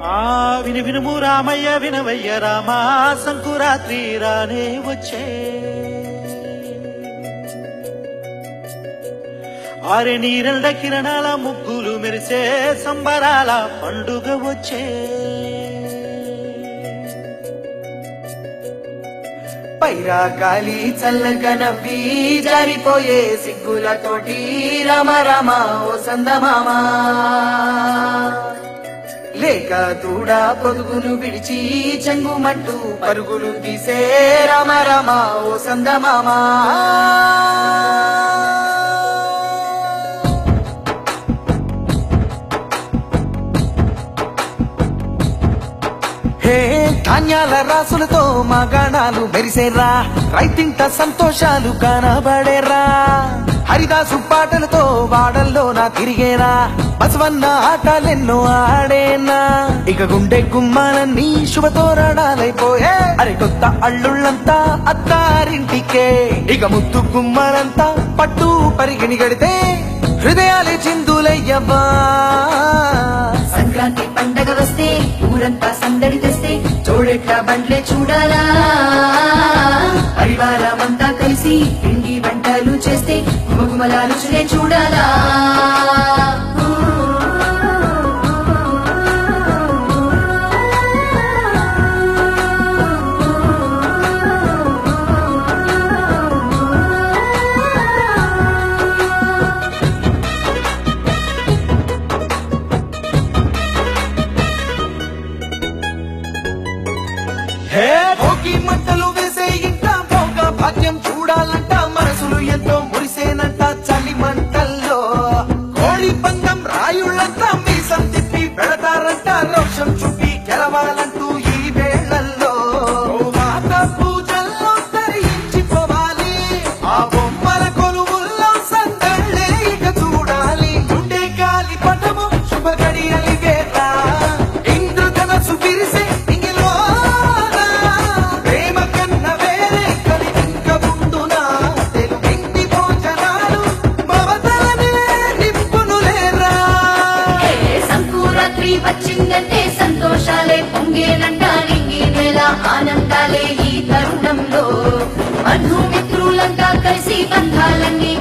విని వినుము రామయ్య వినవయ్య రామా సంకురాత్రి రానే వచ్చే ఆరె నీరెండ కిరణాల ముగ్గులు మెరిసే సంబరాల పండుగ వచ్చే పైరా గాలి చల్లగా నవ్వి జారిపోయే సిగ్గులతోటి రామ రామ ఓ సందమామా లేక తూడా పొదుగులు విడిచి చెంగుమంటూ పరుగులు తీసే రామ రామ ఓ సందమామా ధాన్యాల రాసులతో మా గాణాలు మెరిసేరా రైతింట సంతోషాలు కనబడేరా హరిదాసు పాటలతో వాడల్లో నా తిరిగేరా బసవన్న ఆటలెన్నో ఆడేనా ఇక గుండె గుమ్మాలన్నీ శుభతోరణాలైపోయే అరే కొత్త అల్లుళ్ళంతా అత్తారింటికే ఇక ముద్దు గుమ్మాలంతా పట్టు పరిగిణి గడితే హృదయాలే చిందులయ్యవ్వా సంక్రాంతి పండగ వస్తే ఊరంతా సందడి తెస్తే చూడెట్ల బండ్లే చూడాలా పరివారమంతా కలిసి పిండి వంటలు చేస్తే గుమగుమల రుచులే చూడాలా భోగి మంటలు వేసే ఇంట భోగ భాగ్యం చూడాలంట మనసులు ఎంతో మురిసేనంట చలి మంటల్లో కోడి పందం రాయుళ్ళంతా మీసం తిప్పి పెడతారంట రోషం చూపి గెలవాలంటూ ఈ వేళల్లో మాత పూజల్లో తరించిపోవాలి ఆ బొమ్మల కొలువుల్లో సందళ్ళే ఇక చూడాలి గుండె గాలి పటము శుభ గడియలి వేళ ఇంద్రధనసు విరిసే వచ్చిందంటే సంతోషాలే పొంగేనంట నింగి నెల ఆనందాలే ఈ తరుణంలో బంధుమిత్రులంతా కలిసి బంధాలన్నీ